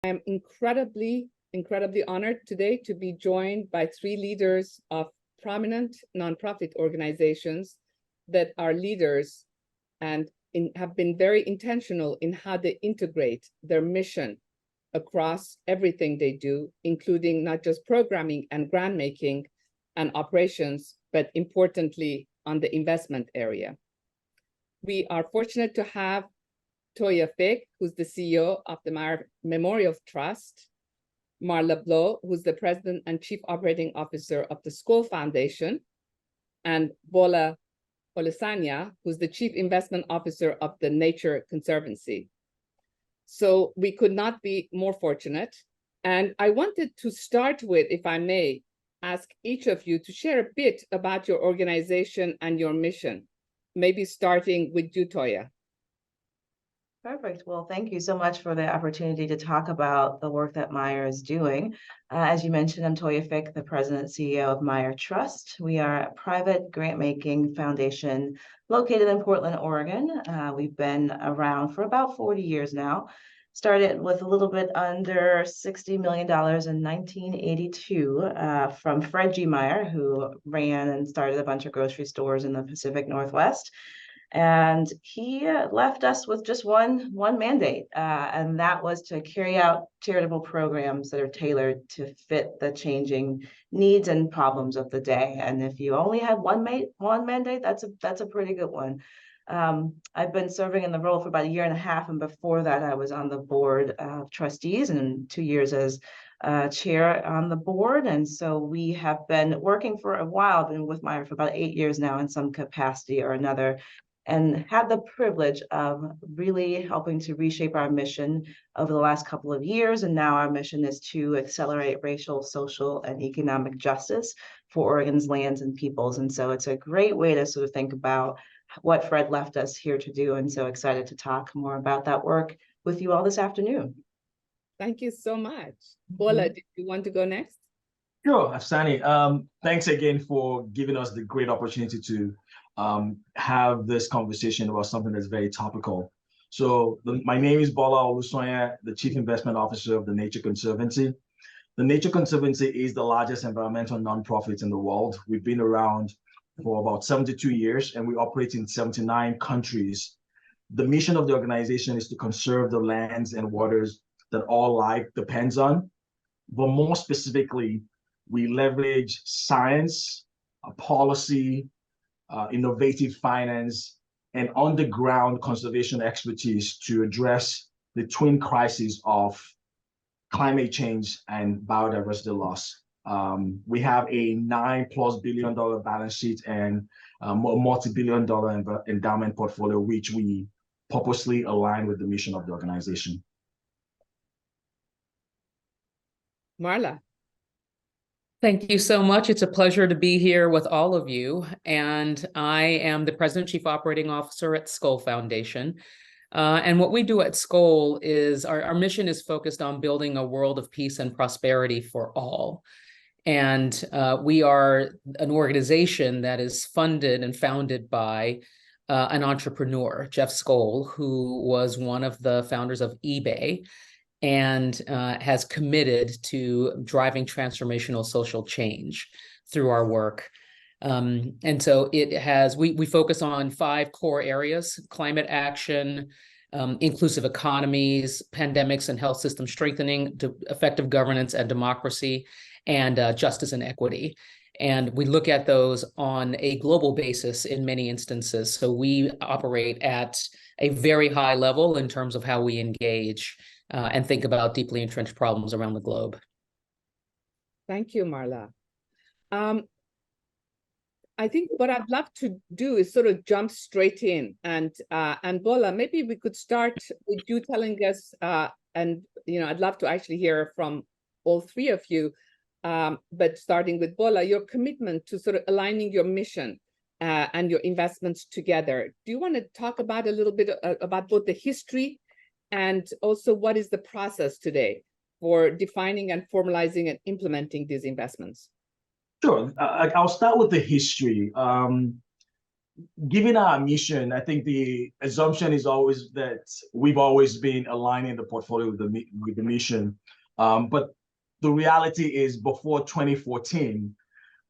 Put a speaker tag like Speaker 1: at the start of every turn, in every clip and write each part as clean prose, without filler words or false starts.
Speaker 1: I am incredibly honored today to be joined by three leaders of prominent nonprofit organizations that are leaders and have been very intentional in how they integrate their mission across everything they do, including not just programming and grant making and operations, but importantly on the investment area. We are fortunate to have Toya Fick, who's the CEO of the Meyer Memorial Trust, Marla Blow, who's the President and Chief Operating Officer of the Skoll Foundation, and Bola Olusanya, who's the Chief Investment Officer of the Nature Conservancy. So we could not be more fortunate. And I wanted to start with, if I may, ask each of you to share a bit about your organization and your mission, maybe starting with you, Toya.
Speaker 2: Perfect. Well, thank you so much for the opportunity to talk about the work that Meyer is doing. As you mentioned, I'm Toya Fick, the President and CEO of Meyer Trust. We are a private grant-making foundation located in Portland, Oregon. We've been around for about 40 years now. Started with a little bit under $60 million in 1982 from Fred G. Meyer, who ran and started a bunch of grocery stores in the Pacific Northwest. And he left us with just one mandate, and that was to carry out charitable programs that are tailored to fit the changing needs and problems of the day. And if you only had one mandate, that's a pretty good one. I've been serving in the role for about 1.5 years, and before that, I was on the board of trustees and 2 years as chair on the board. And so we have been working for a while, been with Meyer for about 8 years now in some capacity or another, and had the privilege of really helping to reshape our mission over the last couple of years. And now our mission is to accelerate racial, social, and economic justice for Oregon's lands and peoples. And so it's a great way to sort of think about what Fred left us here to do. And so excited to talk more about that work with you all this afternoon.
Speaker 1: Thank you so much. Bola, did you want to go next?
Speaker 3: Sure, Afsaneh. Thanks again for giving us the great opportunity to have this conversation about something that's very topical. So my name is Bola Olusanya, the Chief Investment Officer of the Nature Conservancy. The Nature Conservancy is the largest environmental nonprofit in the world. We've been around for about 72 years, and we operate in 79 countries. The mission of the organization is to conserve the lands and waters that all life depends on. But more specifically, we leverage science, policy, innovative finance, and on-the-ground conservation expertise to address the twin crises of climate change and biodiversity loss. We have a $9+ billion balance sheet and a multi-billion-dollar endowment portfolio, which we purposely align with the mission of the organization.
Speaker 1: Marla.
Speaker 4: Thank you so much. It's a pleasure to be here with all of you. And I am the President and Chief Operating Officer at Skoll Foundation. And what we do at Skoll is our mission is focused on building a world of peace and prosperity for all. And we are an organization that is funded and founded by an entrepreneur, Jeff Skoll, who was one of the founders of eBay, and has committed to driving transformational social change through our work. And so we focus on 5 core areas: climate action, inclusive economies, pandemics and health system strengthening, effective governance and democracy, and justice and equity. And we look at those on a global basis in many instances. So we operate at a very high level in terms of how we engage and think about deeply entrenched problems around the globe.
Speaker 1: Thank you, Marla. I think what I'd love to do is sort of jump straight in, and Bola, maybe we could start with you telling us, and I'd love to actually hear from all three of you, but starting with Bola, your commitment to sort of aligning your mission and your investments together. Do you want to talk about a little bit about both the history and also what is the process today for defining and formalizing and implementing these investments?
Speaker 3: Sure. I'll start with the history. given our mission, I think the assumption is always that we've always been aligning the portfolio with the mission. But the reality is before 2014,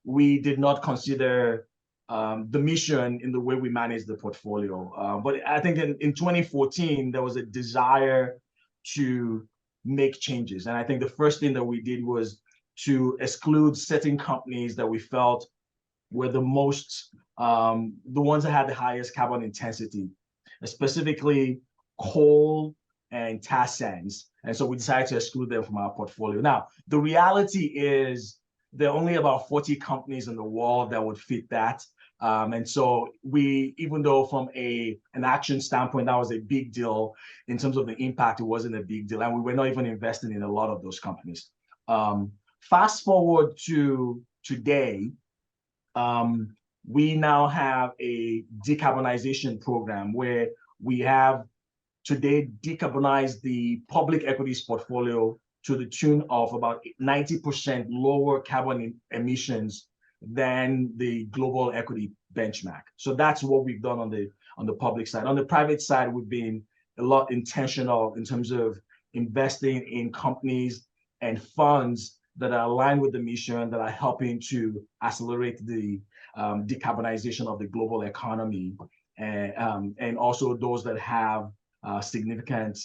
Speaker 3: we did not consider the mission in the way we manage the portfolio. But I think in 2014, there was a desire to make changes. And I think the first thing that we did was to exclude certain companies that we felt were the ones that had the highest carbon intensity, specifically coal and tar sands. And so we decided to exclude them from our portfolio. Now, the reality is there are only about 40 companies in the world that would fit that. And so even though from an action standpoint, that was a big deal, in terms of the impact, it wasn't a big deal. And we were not even investing in a lot of those companies. Fast forward to today, we now have a decarbonization program where we have today decarbonized the public equities portfolio to the tune of about 90% lower carbon emissions than the global equity benchmark. So that's what we've done on the public side. On the private side, we've been a lot intentional in terms of investing in companies and funds that are aligned with the mission, that are helping to accelerate the decarbonization of the global economy, and also those that have significant,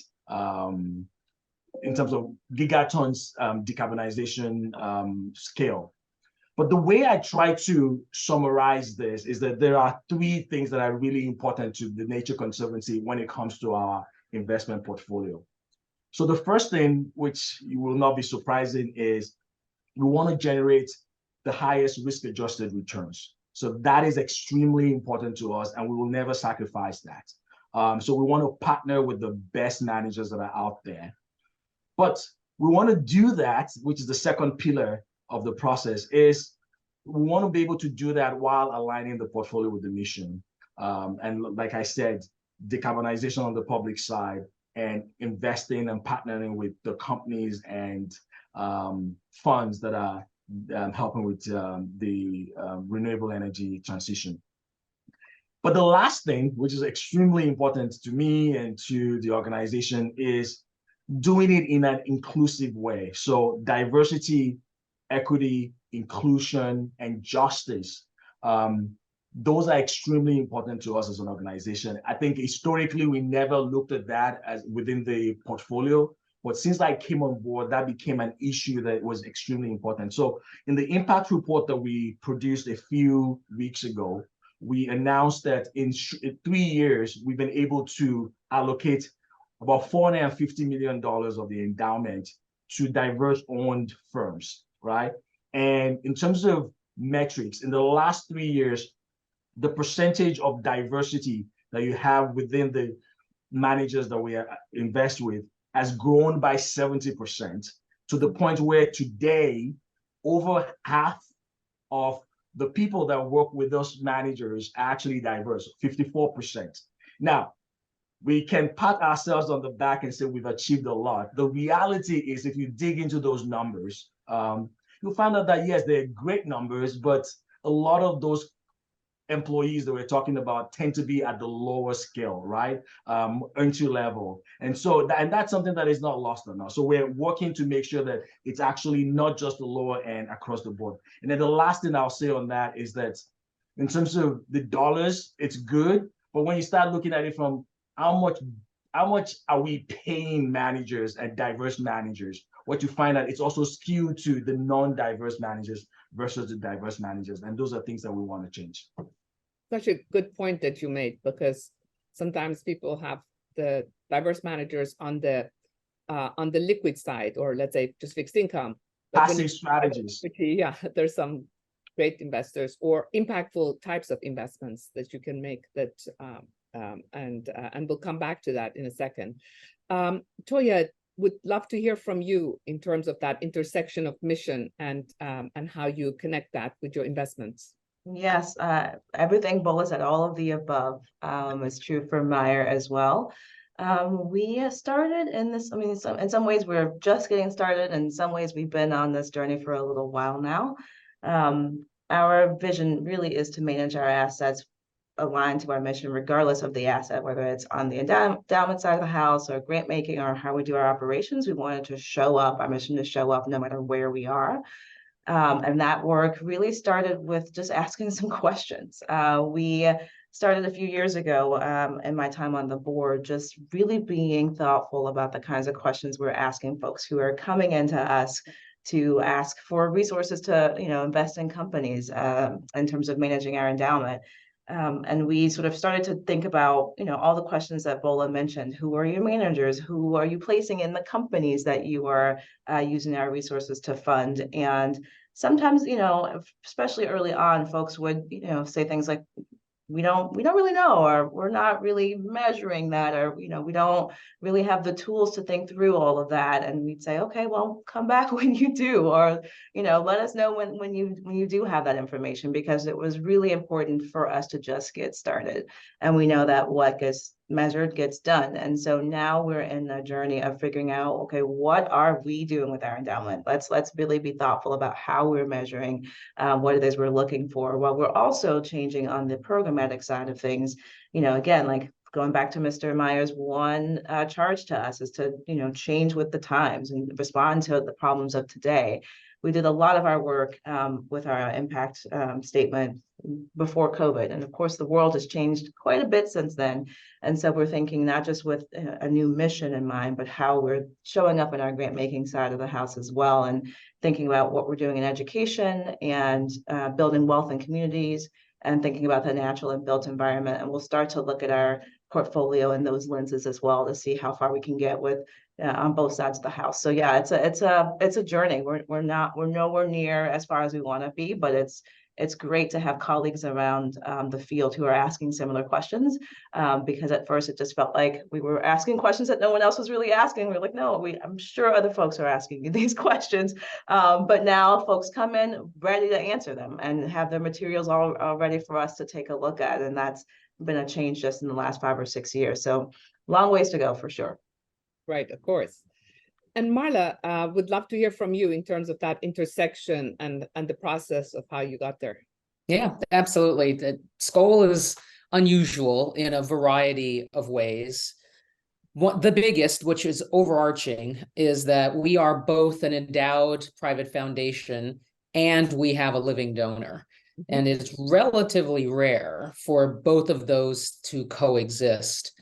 Speaker 3: in terms of gigatons decarbonization scale. But the way I try to summarize this is that there are three things that are really important to the Nature Conservancy when it comes to our investment portfolio. So the first thing, which you will not be surprising, is we want to generate the highest risk-adjusted returns. So that is extremely important to us, and we will never sacrifice that. So we want to partner with the best managers that are out there. But we want to do that, which is the second pillar of the process, is we want to be able to do that while aligning the portfolio with the mission. And like I said, decarbonization on the public side, and investing and partnering with the companies and funds that are helping with the renewable energy transition. But the last thing, which is extremely important to me and to the organization, is doing it in an inclusive way. So diversity, equity, inclusion, and justice. Those are extremely important to us as an organization. I think historically, we never looked at that as within the portfolio. But since I came on board, that became an issue that was extremely important. So in the impact report that we produced a few weeks ago, we announced that in 3 years, we've been able to allocate about $450 million of the endowment to diverse-owned firms, right? And in terms of metrics, in the last 3 years, the percentage of diversity that you have within the managers that we invest with has grown by 70%, to the point where today, over half of the people that work with those managers are actually diverse, 54%. Now, we can pat ourselves on the back and say we've achieved a lot. The reality is, if you dig into those numbers, you'll find out that, yes, they're great numbers, but a lot of those employees that we're talking about tend to be at the lower scale, right? Entry level. And so, and that's something that is not lost on us. So we're working to make sure that it's actually not just the lower end across the board. And then the last thing I'll say on that is that in terms of the dollars, it's good. But when you start looking at it from how much are we paying managers and diverse managers, what you find that it's also skewed to the non-diverse managers versus the diverse managers. And those are things that we want to change.
Speaker 1: Such a good point that you made, because sometimes people have the diverse managers on the liquid side, or let's say just fixed income.
Speaker 3: Passive strategies.
Speaker 1: Yeah, there's some great investors or impactful types of investments that you can make that, and we'll come back to that in a second. Toya, would love to hear from you in terms of that intersection of mission and how you connect that with your investments.
Speaker 2: Yes, everything Bola said, all of the above, is true for Meyer as well. We started in this, I mean, in some ways we're just getting started. In some ways we've been on this journey for a little while now. Our vision really is to manage our assets aligned to our mission, regardless of the asset, whether it's on the endowment side of the house or grant making or how we do our operations. We wanted to show up, our mission to show up no matter where we are. And that work really started with just asking some questions. We started a few years ago in my time on the board, just really being thoughtful about the kinds of questions we're asking folks who are coming into us to ask for resources to, invest in companies in terms of managing our endowment. And we sort of started to think about, all the questions that Bola mentioned. Who are your managers? Who are you placing in the companies that you are using our resources to fund? And sometimes, especially early on, folks would, say things like, we don't really know, or we're not really measuring that, or we don't really have the tools to think through all of that. And we'd say, okay, well, come back when you do, or let us know when you do have that information, because it was really important for us to just get started. And we know that what gets measured gets done. And so now we're in a journey of figuring out, okay, what are we doing with our endowment? Let's really be thoughtful about how we're measuring what it is we're looking for, while we're also changing on the programmatic side of things. Again, like going back to Mr. Meyer's one charge to us is to, change with the times and respond to the problems of today. We did a lot of our work with our impact statement before COVID. And of course, the world has changed quite a bit since then. And so we're thinking not just with a new mission in mind, but how we're showing up in our grant making side of the house as well, and thinking about what we're doing in education and building wealth in communities, and thinking about the natural and built environment. And we'll start to look at our portfolio in those lenses as well to see how far we can get with on both sides of the house. So yeah, it's a journey. We're nowhere near as far as we want to be, but it's great to have colleagues around the field who are asking similar questions, because at first it just felt like we were asking questions that no one else was really asking. We're like, no, I'm sure other folks are asking you these questions, but now folks come in ready to answer them and have their materials all ready for us to take a look at. And that's been a change just in the last 5 or 6 years. So long ways to go for sure.
Speaker 1: Right, of course. And Marla, would love to hear from you in terms of that intersection and the process of how you got there.
Speaker 4: Yeah, absolutely. The Skoll is unusual in a variety of ways. The biggest, which is overarching, is that we are both an endowed private foundation and we have a living donor. And it's relatively rare for both of those to coexist.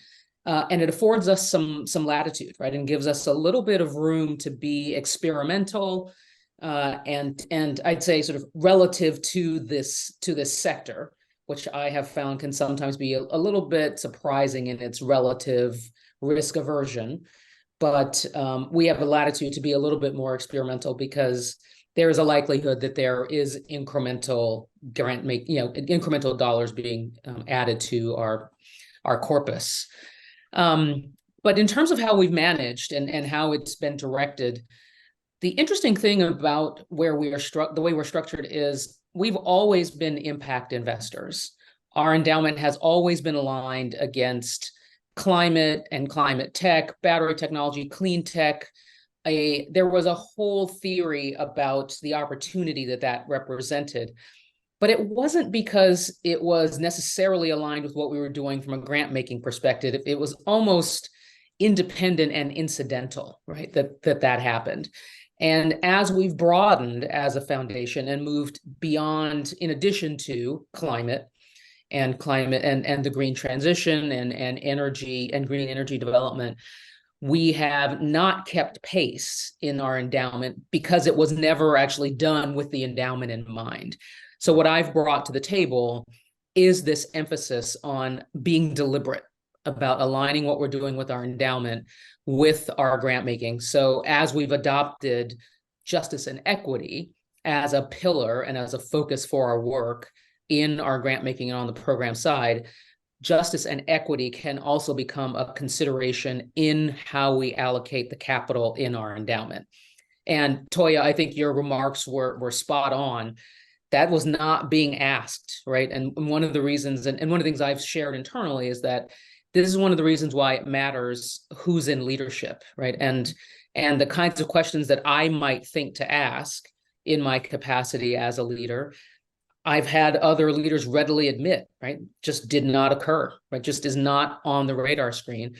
Speaker 4: And it affords us some latitude, right? And gives us a little bit of room to be experimental, and I'd say sort of relative to this sector, which I have found can sometimes be a little bit surprising in its relative risk aversion. But we have the latitude to be a little bit more experimental, because there is a likelihood that there is incremental incremental dollars being added to our corpus. But in terms of how we've managed and how it's been directed, the interesting thing about the way we're structured is we've always been impact investors. Our endowment has always been aligned against climate and climate tech, battery technology, clean tech. There was a whole theory about the opportunity that represented. But it wasn't because it was necessarily aligned with what we were doing from a grant-making perspective. It was almost independent and incidental, right? That happened. And as we've broadened as a foundation and moved beyond, in addition to climate and the green transition and energy and green energy development, we have not kept pace in our endowment because it was never actually done with the endowment in mind. So what I've brought to the table is this emphasis on being deliberate about aligning what we're doing with our endowment with our grant making. So as we've adopted justice and equity as a pillar and as a focus for our work in our grant making and on the program side, justice and equity can also become a consideration in how we allocate the capital in our endowment. And Toya, I think your remarks were spot on. That was not being asked, right? And one of the reasons, and one of the things I've shared internally is that this is one of the reasons why it matters who's in leadership, right? And the kinds of questions that I might think to ask in my capacity as a leader, I've had other leaders readily admit, right, just did not occur, right, just is not on the radar screen.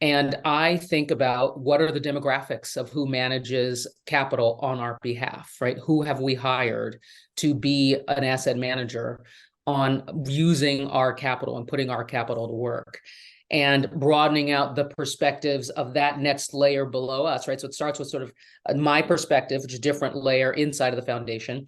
Speaker 4: And I think about what are the demographics of who manages capital on our behalf, right? Who have we hired to be an asset manager on using our capital and putting our capital to work, and broadening out the perspectives of that next layer below us, right? So it starts with sort of my perspective, which is a different layer inside of the foundation,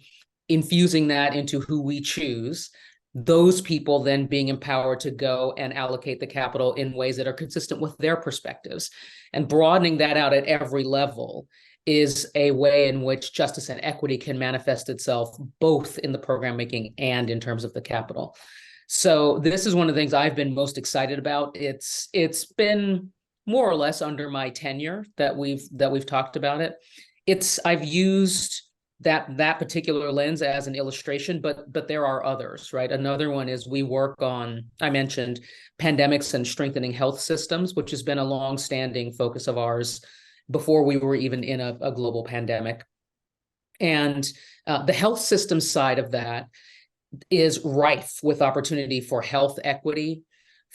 Speaker 4: infusing that into who we choose, those people then being empowered to go and allocate the capital in ways that are consistent with their perspectives. And broadening that out at every level is a way in which justice and equity can manifest itself both in the program making and in terms of the capital. So this is one of the things I've been most excited about. It's been more or less under my tenure that we've talked about it. I've used that particular lens as an illustration, but there are others, right? Another one is we work on, I mentioned pandemics and strengthening health systems, which has been a long-standing focus of ours before we were even in a global pandemic. And the health system side of that is rife with opportunity for health equity,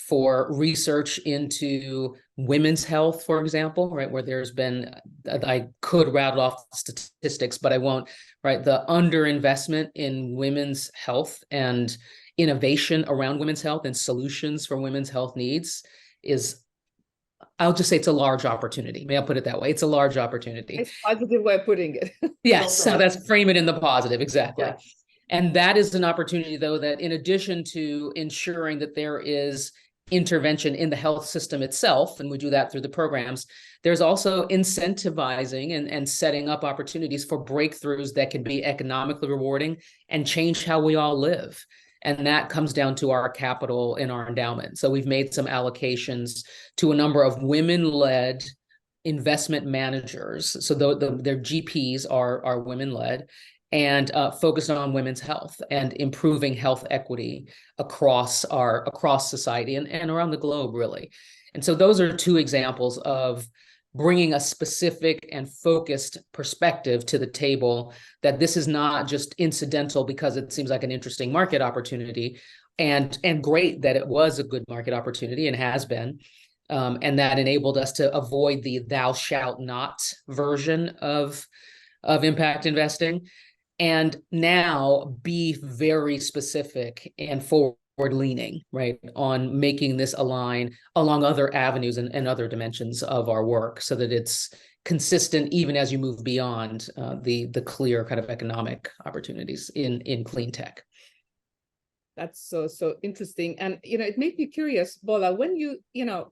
Speaker 4: for research into women's health, for example, right, where there's been, I could rattle off statistics, but I won't, right, the underinvestment in women's health and innovation around women's health and solutions for women's health needs is, I'll just say it's a large opportunity. May I put it that way? It's a large opportunity.
Speaker 1: It's a positive way of putting it.
Speaker 4: Yes, so that's frame it in the positive, exactly.
Speaker 2: Yeah.
Speaker 4: And that is an opportunity, though, that in addition to ensuring that there is intervention in the health system itself, and we do that through the programs, there's also incentivizing and setting up opportunities for breakthroughs that can be economically rewarding and change how we all live. And that comes down to our capital in our endowment. So we've made some allocations to a number of women-led investment managers. So their GPs are women-led, and focused on women's health and improving health equity across society and around the globe, really. And so those are two examples of bringing a specific and focused perspective to the table, that this is not just incidental because it seems like an interesting market opportunity, and great that it was a good market opportunity and has been, and that enabled us to avoid the thou shalt not version of impact investing, and now be very specific and forward-leaning, right, on making this align along other avenues and other dimensions of our work, so that it's consistent even as you move beyond the clear kind of economic opportunities in clean tech.
Speaker 1: That's so interesting. And, it made me curious, Bola, when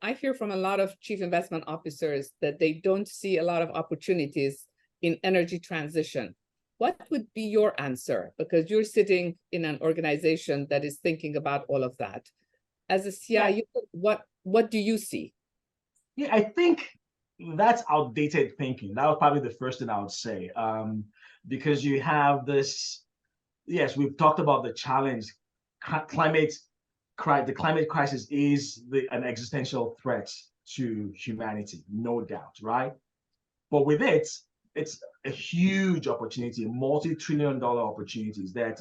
Speaker 1: I hear from a lot of chief investment officers that they don't see a lot of opportunities in energy transition. What would be your answer? Because you're sitting in an organization that is thinking about all of that. As a CIO, what do you see?
Speaker 3: Yeah, I think that's outdated thinking. That was probably the first thing I would say. Because you have this, yes, we've talked about the challenge. The climate crisis is an existential threat to humanity, no doubt, right? But with it, it's a huge opportunity, multi-trillion-dollar opportunities that,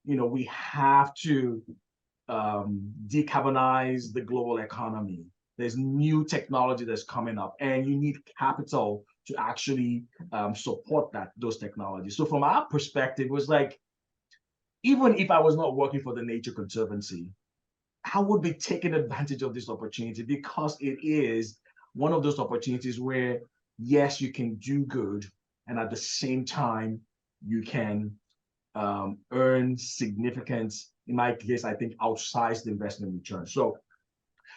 Speaker 3: we have to decarbonize the global economy. There's new technology that's coming up, and you need capital to actually support those technologies. So from our perspective, it was like, even if I was not working for the Nature Conservancy, I would be taking advantage of this opportunity, because it is one of those opportunities where, yes, you can do good, and at the same time, you can earn significant, in my case, I think, outsized investment return. So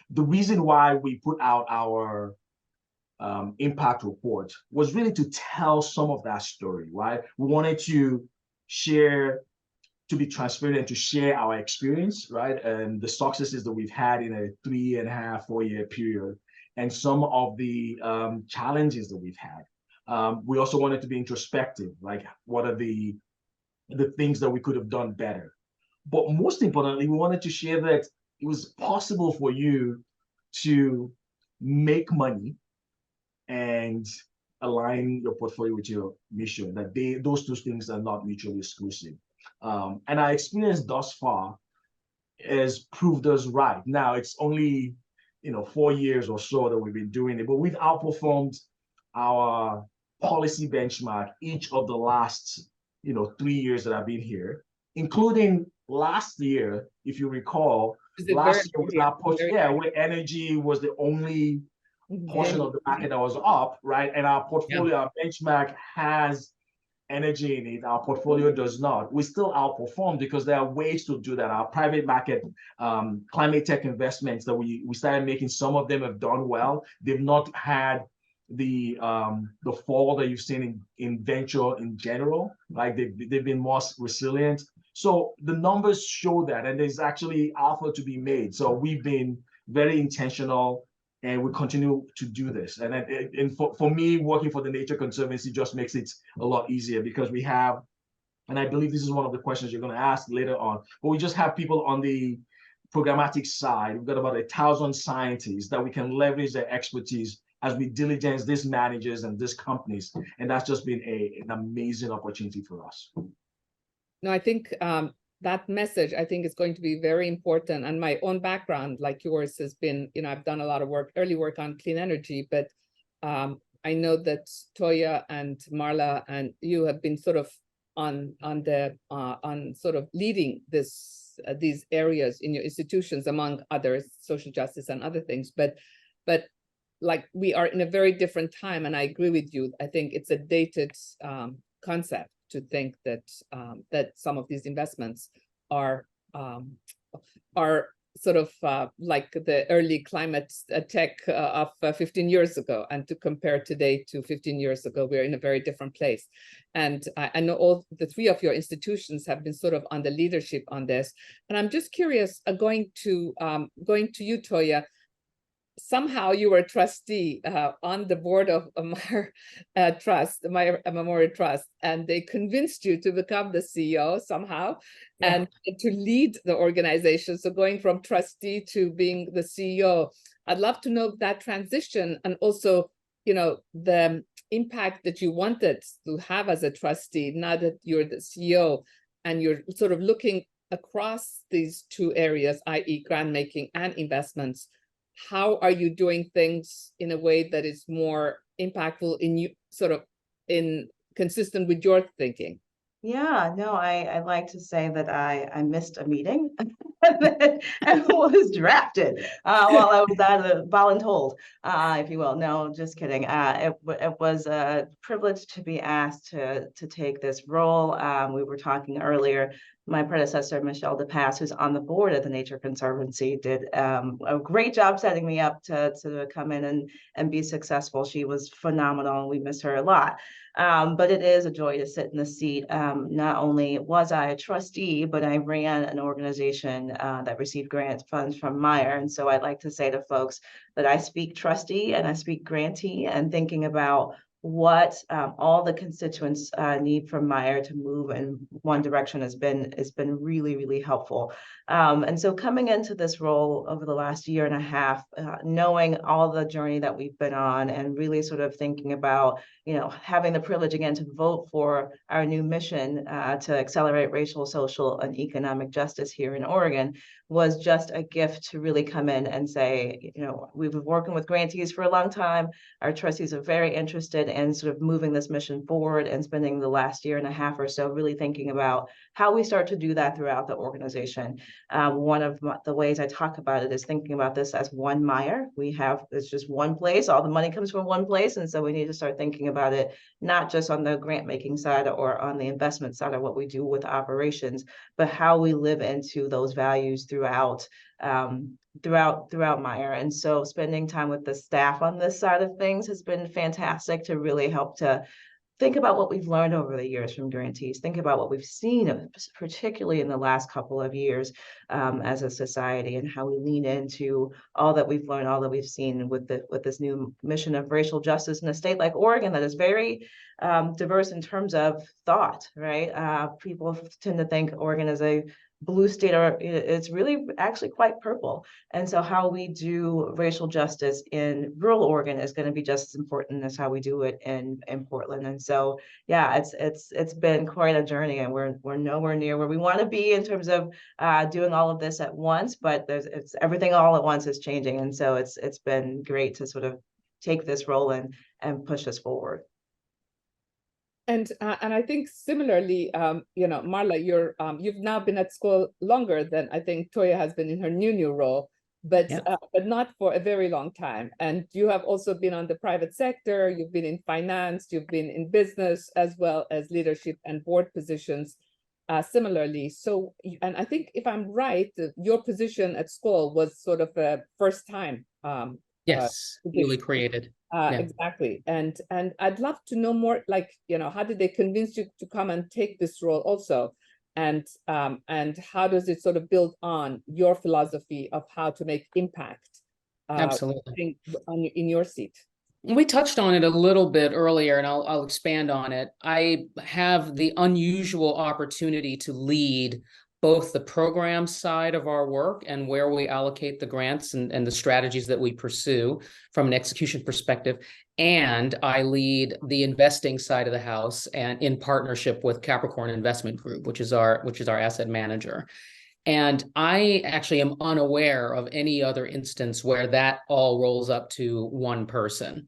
Speaker 3: the reason why we put out our impact report was really to tell some of that story, right? We wanted to be transparent and to share our experience, right? And the successes that we've had in a 3.5, 4-year period, and some of the challenges that we've had. We also wanted to be introspective, like what are the things that we could have done better. But most importantly, we wanted to share that it was possible for you to make money and align your portfolio with your mission, that those two things are not mutually exclusive. And our experience thus far has proved us right. Now it's only 4 years or so that we've been doing it, but we've outperformed our policy benchmark each of the last 3 years that I've been here, including last year, if you recall. Last year was our push, where energy was the only portion of the market that was up, right? And our portfolio, our benchmark has energy in it. Our portfolio does not. We still outperform because there are ways to do that. Our private market climate tech investments that we started making, some of them have done well. They've not had the fall that you've seen in venture in general. Like they've been more resilient. So the numbers show that, and there's actually alpha to be made. So we've been very intentional, and we continue to do this. And for me, working for the Nature Conservancy just makes it a lot easier because we have, and I believe this is one of the questions you're going to ask later on, but we just have people on the programmatic side. We've got about 1,000 scientists that we can leverage their expertise as we diligence these managers and these companies. And that's just been an amazing opportunity for us.
Speaker 1: No, I think that message, I think, is going to be very important. And my own background, like yours, has been, I've done a lot of early work on clean energy, but I know that Toya and Marla and you have been sort of on sort of leading these areas in your institutions, among others, social justice and other things. But like, we are in a very different time, and I agree with you. I think it's a dated concept to think that that some of these investments are sort of like the early climate tech of 15 years ago, and to compare today to 15 years ago, we're in a very different place. And I know all the three of your institutions have been sort of on the leadership on this. And I'm just curious, going to you, Toya. Somehow you were a trustee on the board of Meyer Memorial Trust, and they convinced you to become the CEO somehow, and to lead the organization. So going from trustee to being the CEO, I'd love to know that transition, and also, the impact that you wanted to have as a trustee now that you're the CEO, and you're sort of looking across these two areas, i.e. grant making and investments. How are you doing things in a way that is more impactful in consistent with your thinking?
Speaker 2: Yeah, no, I like to say that I missed a meeting and was drafted while I was at a voluntold, if you will. No, just kidding. It was a privilege to be asked to take this role. We were talking earlier. My predecessor, Michelle DePass, who's on the board of the Nature Conservancy, did a great job setting me up to come in and be successful. She was phenomenal, and we miss her a lot. But it is a joy to sit in the seat. Not only was I a trustee, but I ran an organization that received grant funds from Meyer. And so I'd like to say to folks that I speak trustee and I speak grantee, and thinking about what all the constituents need from Meyer to move in one direction has been really, really helpful. And so coming into this role over the last year and a half, knowing all the journey that we've been on, and really sort of thinking about, having the privilege again to vote for our new mission to accelerate racial, social, and economic justice here in Oregon, was just a gift to really come in and say, we've been working with grantees for a long time. Our trustees are very interested in sort of moving this mission forward, and spending the last year and a half or so really thinking about how we start to do that throughout the organization. One of the ways I talk about it is thinking about this as one Meyer. It's just one place, all the money comes from one place. And so we need to start thinking about it, not just on the grant making side or on the investment side of what we do with operations, but how we live into those values throughout Meyer. And so spending time with the staff on this side of things has been fantastic to really help to think about what we've learned over the years from grantees, think about what we've seen, particularly in the last couple of years as a society, and how we lean into all that we've learned, all that we've seen with this new mission of racial justice in a state like Oregon that is very diverse in terms of thought, right? People tend to think Oregon is a blue state, or it's really actually quite purple. And so how we do racial justice in rural Oregon is going to be just as important as how we do it in Portland. And so, yeah, it's been quite a journey, and we're nowhere near where we want to be in terms of doing all of this at once, but it's everything all at once is changing. And so it's been great to sort of take this role and push us forward.
Speaker 1: And I think similarly, Marla, you've now been at Skoll longer than I think Toya has been in her new role, but not for a very long time. And you have also been on the private sector. You've been in finance. You've been in business, as well as leadership and board positions. Similarly, so, and I think if I'm right, your position at Skoll was sort of a first time.
Speaker 4: Yes, newly created.
Speaker 1: Exactly. And I'd love to know more, like, how did they convince you to come and take this role also? And how does it sort of build on your philosophy of how to make impact
Speaker 4: Absolutely.
Speaker 1: in your seat?
Speaker 4: We touched on it a little bit earlier, and I'll expand on it. I have the unusual opportunity to lead both the program side of our work and where we allocate the grants and the strategies that we pursue from an execution perspective. And I lead the investing side of the house, and in partnership with Capricorn Investment Group, which is our asset manager. And I actually am unaware of any other instance where that all rolls up to one person.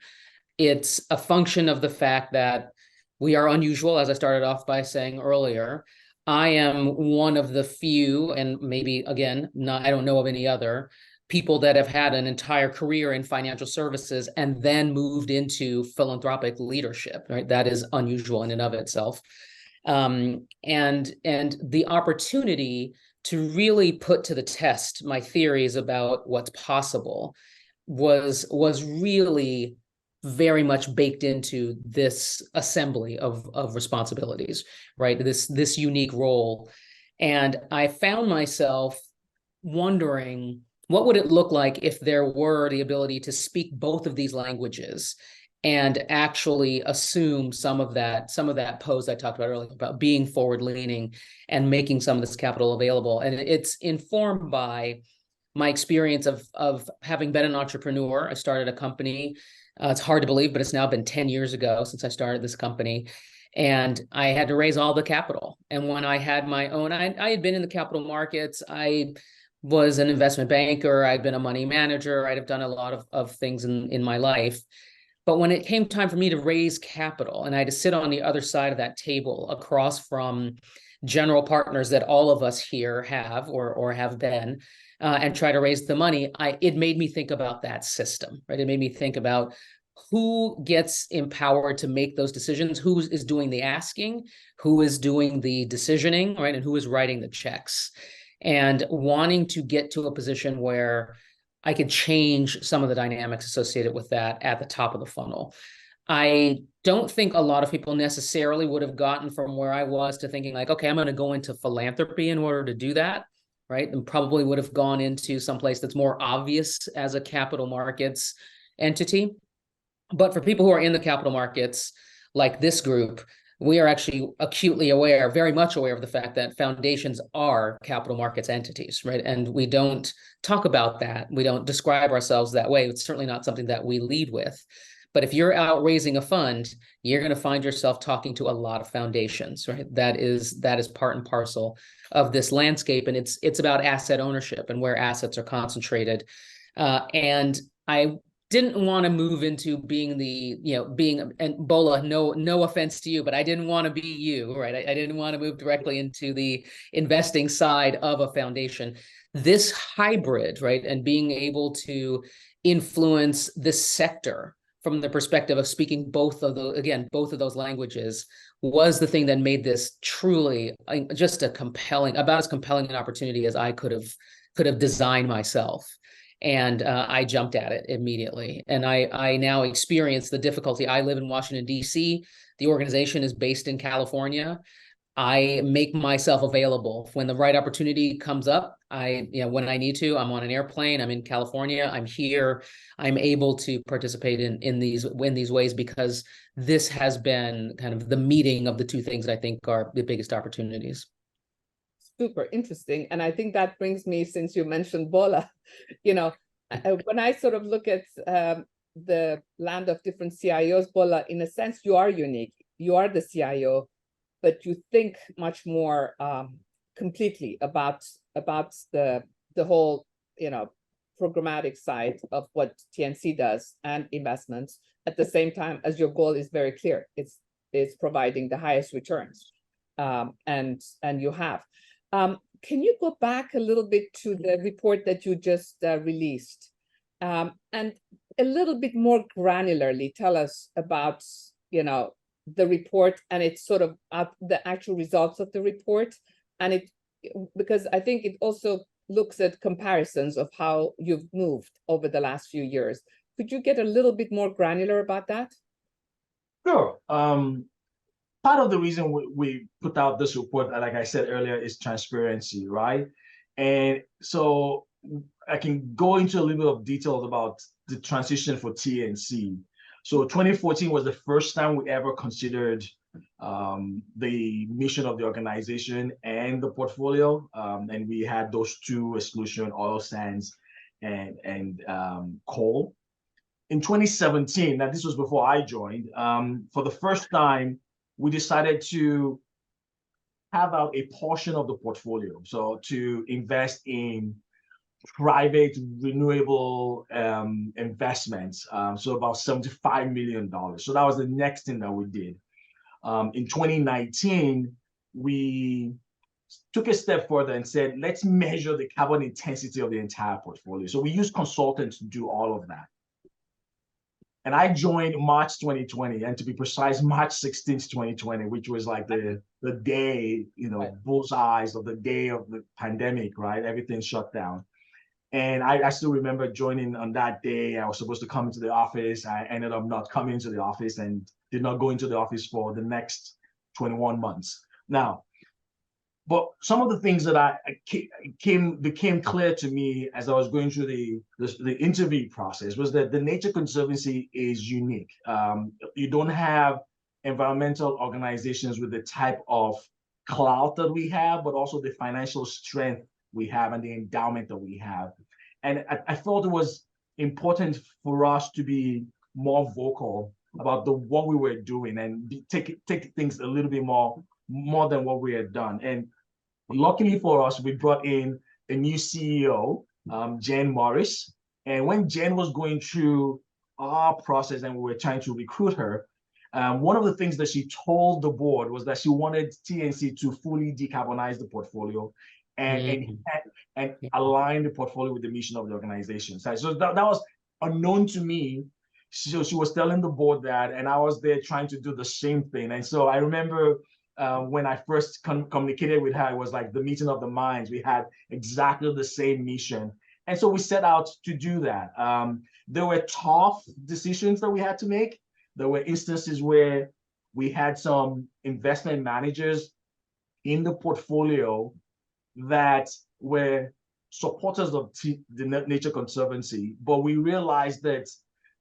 Speaker 4: It's a function of the fact that we are unusual, as I started off by saying earlier. I am one of the few, and maybe, again, I don't know of any other people that have had an entire career in financial services and then moved into philanthropic leadership, right? That is unusual in and of itself. And the opportunity to really put to the test my theories about what's possible was really very much baked into this assembly of responsibilities, right? This unique role. And I found myself wondering, what would it look like if there were the ability to speak both of these languages and actually assume some of that pose I talked about earlier about being forward leaning and making some of this capital available. And it's informed by my experience of having been an entrepreneur. I started a company. It's hard to believe, but it's now been 10 years ago since I started this company. And I had to raise all the capital. And when I had my own, I had been in the capital markets. I was an investment banker. I'd been a money manager. I'd have done a lot of things in my life. But when it came time for me to raise capital, and I had to sit on the other side of that table across from general partners that all of us here have or have been, and try to raise the money, it made me think about that system, right? It made me think about who gets empowered to make those decisions, who is doing the asking, who is doing the decisioning, right? And who is writing the checks. And wanting to get to a position where I could change some of the dynamics associated with that at the top of the funnel. I don't think a lot of people necessarily would have gotten from where I was to thinking like, okay, I'm going to go into philanthropy in order to do that, right? And probably would have gone into some place that's more obvious as a capital markets entity. But for people who are in the capital markets, like this group, we are actually acutely aware, very much aware of the fact that foundations are capital markets entities, right? And we don't talk about that. We don't describe ourselves that way. It's certainly not something that we lead with. But if you're out raising a fund, you're going to find yourself talking to a lot of foundations, right? That is part and parcel of this landscape. And it's about asset ownership and where assets are concentrated. And I didn't want to move into being and Bola, no offense to you, but I didn't want to be you, right? I didn't want to move directly into the investing side of a foundation. This hybrid, right? And being able to influence this sector from the perspective of speaking both of those languages was the thing that made this truly just about as compelling an opportunity as I could have designed myself. And I jumped at it immediately. And I now experience the difficulty. I live in Washington, D.C. The organization is based in California. I make myself available when the right opportunity comes up. When I need to, I'm on an airplane, I'm in California, I'm here, I'm able to participate in these ways because this has been kind of the meeting of the two things that I think are the biggest opportunities.
Speaker 1: super interesting. And I think that brings me, since you mentioned Bola, when I sort of look at the land of different CIOs, Bola, in a sense, you are unique. You are the CIO, but you think much more completely about the whole, programmatic side of what TNC does and investments, at the same time as your goal is very clear. It's providing the highest returns, and you have. Can you go back a little bit to the report that you just released, and a little bit more granularly tell us about, the report and it's sort of the actual results of the report, and because I think it also looks at comparisons of how you've moved over the last few years. Could you get a little bit more granular about that?
Speaker 3: Sure. Part of the reason we put out this report, like I said earlier, is transparency, right? And so I can go into a little bit of details about the transition for TNC. So 2014 was the first time we ever considered the mission of the organization and the portfolio. And we had those two exclusion, oil sands and coal. In 2017, now this was before I joined, for the first time, we decided to have out a portion of the portfolio. So to invest in private renewable investments, so about $75 million. So that was the next thing that we did. In 2019, we took a step further and said, let's measure the carbon intensity of the entire portfolio. So we used consultants to do all of that. And I joined March 2020, and to be precise, March 16th, 2020, which was like the day, bullseyes of the day of the pandemic, right? Everything shut down. And I still remember joining on that day. I was supposed to come into the office. I ended up not coming into the office and did not go into the office for the next 21 months. Now, but some of the things that became clear to me as I was going through the interview process was that the Nature Conservancy is unique. You don't have environmental organizations with the type of clout that we have, but also the financial strength we have and the endowment that we have. And I thought it was important for us to be more vocal about what we were doing and take things a little bit more than what we had done. And luckily for us, we brought in a new CEO, Jen Morris. And when Jen was going through our process and we were trying to recruit her, one of the things that she told the board was that she wanted TNC to fully decarbonize the portfolio and align the portfolio with the mission of the organization. So that was unknown to me. So she was telling the board that, and I was there trying to do the same thing. And so I remember when I first communicated with her, it was like the meeting of the minds. We had exactly the same mission. And so we set out to do that. There were tough decisions that we had to make. There were instances where we had some investment managers in the portfolio that were supporters of the Nature Conservancy, but we realized that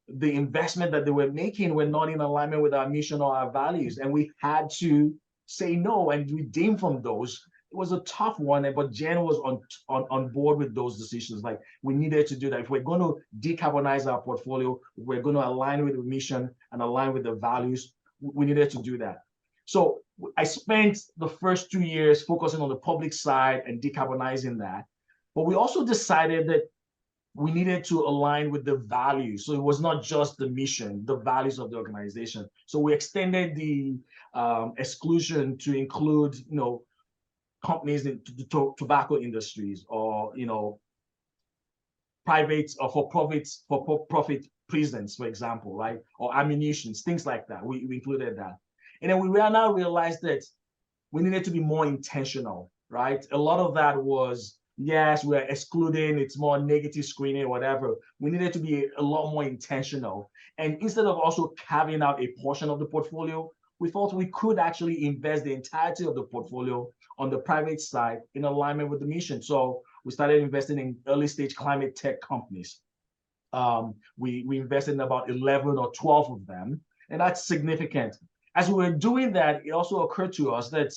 Speaker 3: the investment that they were making were not in alignment with our mission or our values, and we had to say no and redeem from those. It was a tough one, but Jen was on board with those decisions. Like, we needed to do that. If we're going to decarbonize our portfolio, we're going to align with the mission and align with the values, we needed to do that. So I spent the first 2 years focusing on the public side and decarbonizing that. But we also decided that we needed to align with the values. So it was not just the mission, the values of the organization. So we extended the exclusion to include, companies in the tobacco industries, or, private or for profit prisons, for example, right? Or ammunition, things like that. We included that. And then we now realized that we needed to be more intentional, right? A lot of that was, yes, we're excluding, it's more negative screening, whatever. We needed to be a lot more intentional. And instead of also carving out a portion of the portfolio, we thought we could actually invest the entirety of the portfolio on the private side in alignment with the mission. So we started investing in early stage climate tech companies. We invested in about 11 or 12 of them, and that's significant. As we were doing that, it also occurred to us that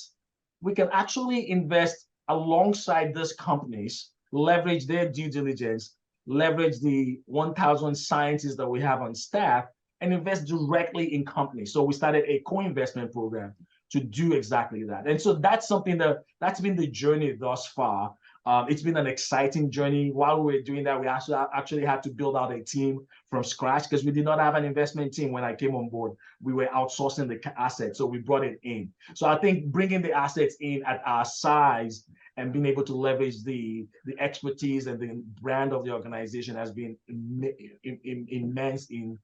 Speaker 3: we can actually invest alongside these companies, leverage their due diligence, leverage the 1,000 scientists that we have on staff, and invest directly in companies. So we started a co-investment program to do exactly that. And so that's something that's been the journey thus far. It's been an exciting journey. While we were doing that, we actually had to build out a team from scratch because we did not have an investment team when I came on board. We were outsourcing the assets, so we brought it in. So I think bringing the assets in at our size and being able to leverage the expertise and the brand of the organization has been immense in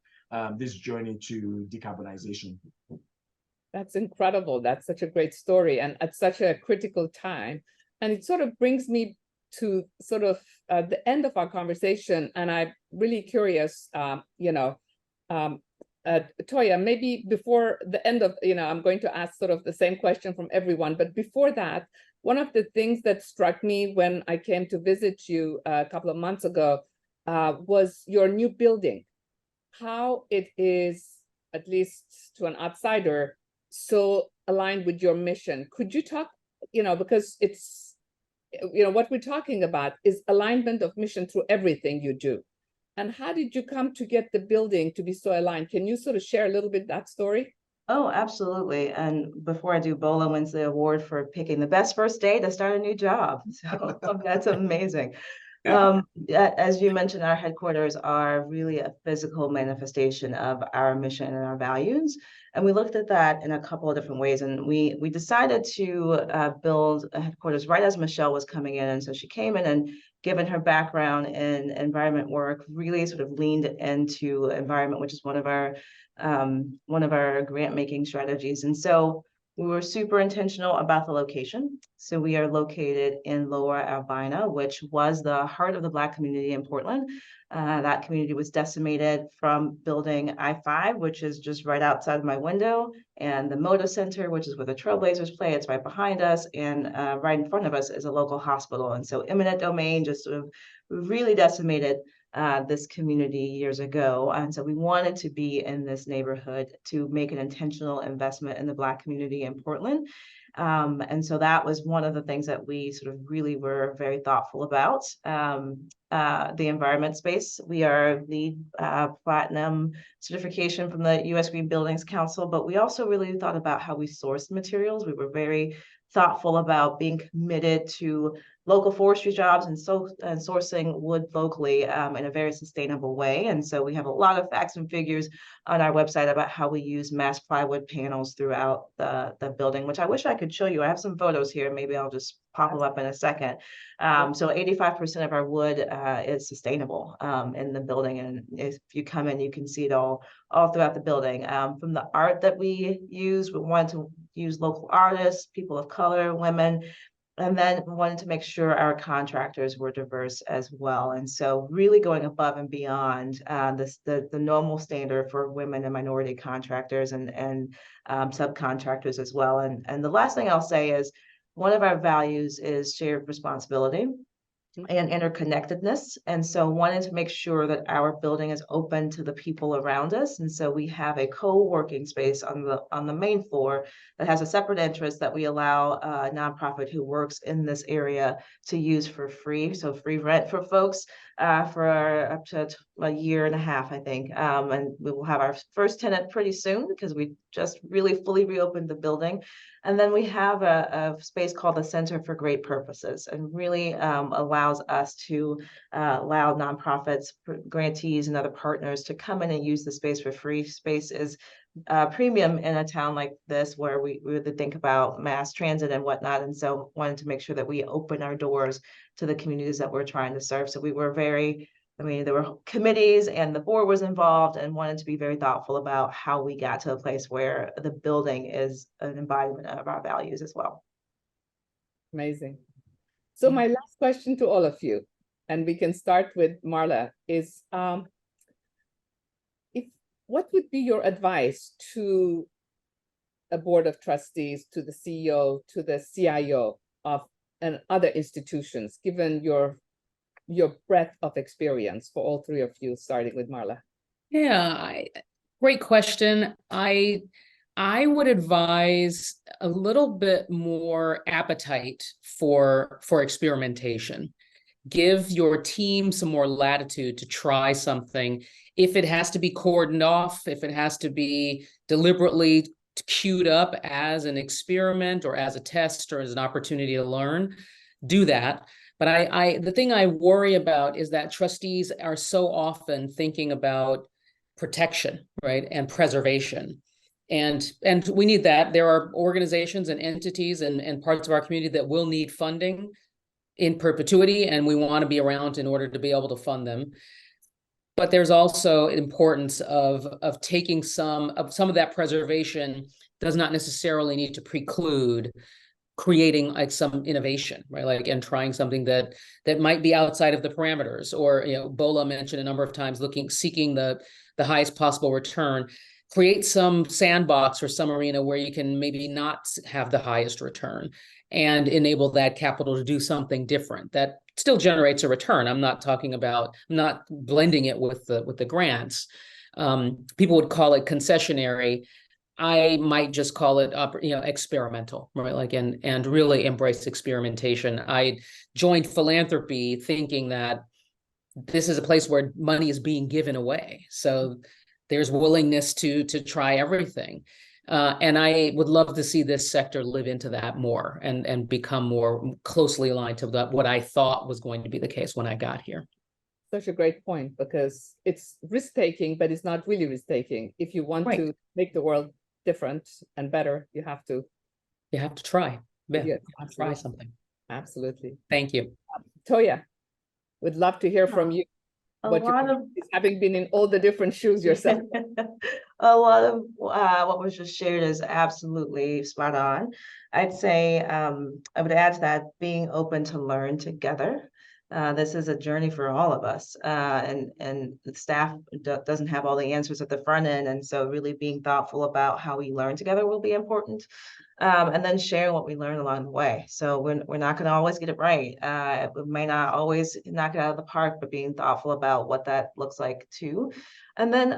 Speaker 3: this journey to decarbonization.
Speaker 1: That's incredible. That's such a great story, and at such a critical time. And it sort of brings me to sort of the end of our conversation. And I'm really curious, Toya, maybe before the end of, I'm going to ask sort of the same question from everyone. But before that, one of the things that struck me when I came to visit you a couple of months ago was your new building, how it is, at least to an outsider, so aligned with your mission. Could you talk, because it's, what we're talking about is alignment of mission through everything you do. And how did you come to get the building to be so aligned? Can you sort of share a little bit that story?
Speaker 2: Oh, absolutely. And before I do, Bola wins the award for picking the best first day to start a new job. So that's amazing. As you mentioned, our headquarters are really a physical manifestation of our mission and our values. And we looked at that in a couple of different ways. And we decided to build a headquarters right as Michelle was coming in. And so she came in, and given her background in environment work, really sort of leaned into environment, which is one of our grant making strategies. And so we were super intentional about the location. So we are located in Lower Albina, which was the heart of the Black community in Portland. That community was decimated from building I-5, which is just right outside of my window, and the Moda Center, which is where the Trailblazers play. It's right behind us, and right in front of us is a local hospital. And so eminent domain just sort of really decimated this community years ago. And so we wanted to be in this neighborhood to make an intentional investment in the Black community in Portland. And so that was one of the things that we sort of really were very thoughtful about. The environment space, we are the platinum certification from the U.S. Green Buildings Council, but we also really thought about how we sourced materials. We were very thoughtful about being committed to local forestry jobs and sourcing wood locally in a very sustainable way. And so we have a lot of facts and figures on our website about how we use mass plywood panels throughout the building, which I wish I could show you. I have some photos here. Maybe I'll just pop them up in a second. So 85% of our wood is sustainable in the building. And if you come in, you can see it all throughout the building. From the art that we use, we wanted to use local artists, people of color, women, and then wanted to make sure our contractors were diverse as well. And so really going above and beyond the normal standard for women and minority contractors and subcontractors as well. And the last thing I'll say is one of our values is shared responsibility and interconnectedness. And so wanted to make sure that our building is open to the people around us. And so we have a co-working space on the main floor that has a separate entrance that we allow a nonprofit who works in this area to use for free. So free rent for folks for up to a year and a half, I think. And we will have our first tenant pretty soon because we just really fully reopened the building. And then we have a space called the Center for Great Purposes, and really allows us to allow nonprofits, grantees, and other partners to come in and use the space for free. Space is premium in a town like this where we would think about mass transit and whatnot. And so wanted to make sure that we open our doors to the communities that we're trying to serve. So we were there were committees and the board was involved, and wanted to be very thoughtful about how we got to a place where the building is an embodiment of our values as well.
Speaker 1: Amazing. So my last question to all of you, and we can start with Marla, is what would be your advice to a board of trustees, to the CEO, to the CIO of and other institutions, given your breadth of experience for all three of you, starting with Marla?
Speaker 4: Yeah, great question. I I would advise a little bit more appetite for experimentation. Give your team some more latitude to try something. If it has to be cordoned off, if it has to be deliberately queued up as an experiment or as a test or as an opportunity to learn, do that. But the thing I worry about is that trustees are so often thinking about protection, right, and preservation. And we need that. There are organizations and entities and parts of our community that will need funding in perpetuity, and we want to be around in order to be able to fund them. But there's also importance of taking some of that preservation does not necessarily need to preclude creating like some innovation, right? Like, and trying something that might be outside of the parameters, or, you know, Bola mentioned a number of times seeking the highest possible return. Create some sandbox or some arena where you can maybe not have the highest return and enable that capital to do something different that still generates a return. I'm not blending it with the grants. People would call it concessionary. I might just call it experimental, right? Like, and really embrace experimentation. I joined philanthropy thinking that this is a place where money is being given away. So there's willingness to try everything. And I would love to see this sector live into that more and become more closely aligned to what I thought was going to be the case when I got here.
Speaker 1: Such a great point, because it's risk-taking, but it's not really risk-taking. If you want to make the world different and better, you have to
Speaker 4: try.
Speaker 1: Yeah,
Speaker 4: try something.
Speaker 1: Absolutely.
Speaker 4: Thank you.
Speaker 1: Toya, would love to hear from you. Having been in all the different shoes yourself.
Speaker 2: A lot of what was just shared is absolutely spot on. I'd say I would add to that, being open to learn together. This is a journey for all of us, and the staff doesn't have all the answers at the front end, and so really being thoughtful about how we learn together will be important. And then sharing what we learn along the way. So we're not going to always get it right. We may not always knock it out of the park, but being thoughtful about what that looks like too. And then,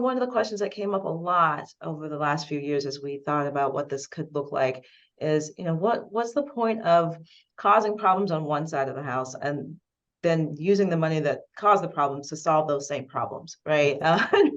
Speaker 2: one of the questions that came up a lot over the last few years as we thought about what this could look like is, what's the point of causing problems on one side of the house and then using the money that caused the problems to solve those same problems, right?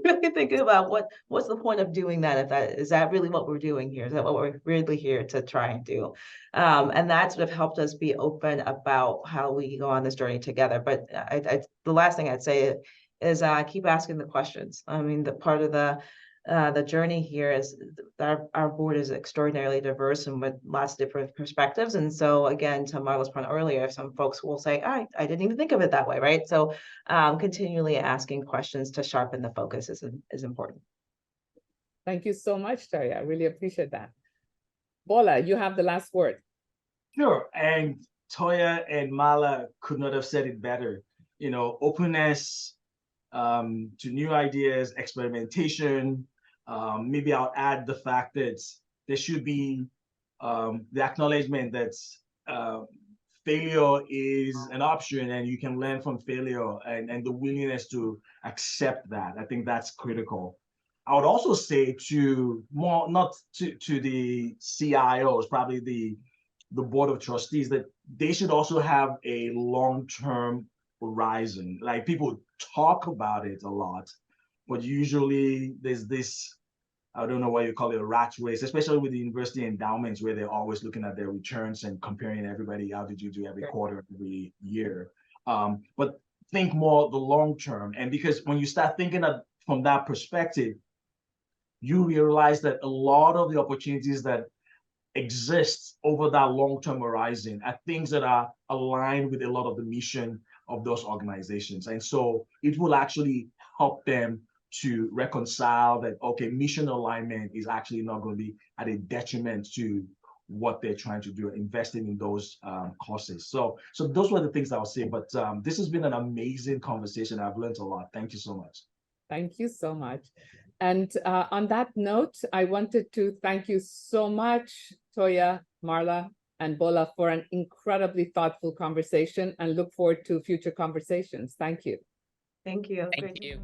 Speaker 2: Really thinking about what's the point of doing that? Is that really what we're doing here? Is that what we're really here to try and do? And that sort of helped us be open about how we go on this journey together. But the last thing I'd say is keep asking the questions. I mean, the part of the journey here is our board is extraordinarily diverse and with lots of different perspectives. And so again, to Marla's point earlier, some folks will say, I didn't even think of it that way, right? So continually asking questions to sharpen the focus is important.
Speaker 1: Thank you so much, Toya. I really appreciate that. Bola, you have the last word.
Speaker 3: Sure, and Toya and Marla could not have said it better. Openness to new ideas, experimentation. Maybe I'll add the fact that there should be the acknowledgement that failure is an option and you can learn from failure, and the willingness to accept that. I think that's critical. I would also say not to the CIOs, probably the board of trustees, that they should also have a long-term horizon. Like, people talk about it a lot, but usually there's this, I don't know what you call it, a rat race, especially with the university endowments, where they're always looking at their returns and comparing everybody. How did you do every quarter, every year? But think more the long term. And because when you start thinking from that perspective, you realize that a lot of the opportunities that exist over that long-term horizon are things that are aligned with a lot of the mission of those organizations. And so it will actually help them to reconcile that, okay, mission alignment is actually not going to be at a detriment to what they're trying to do, investing in those causes. So those were the things I would say, but this has been an amazing conversation. I've learned a lot. Thank you so much.
Speaker 1: Thank you so much. And on that note, I wanted to thank you so much, Toya, Marla, and Bola, for an incredibly thoughtful conversation, and look forward to future conversations. Thank you.
Speaker 2: Thank you.
Speaker 4: Thank you.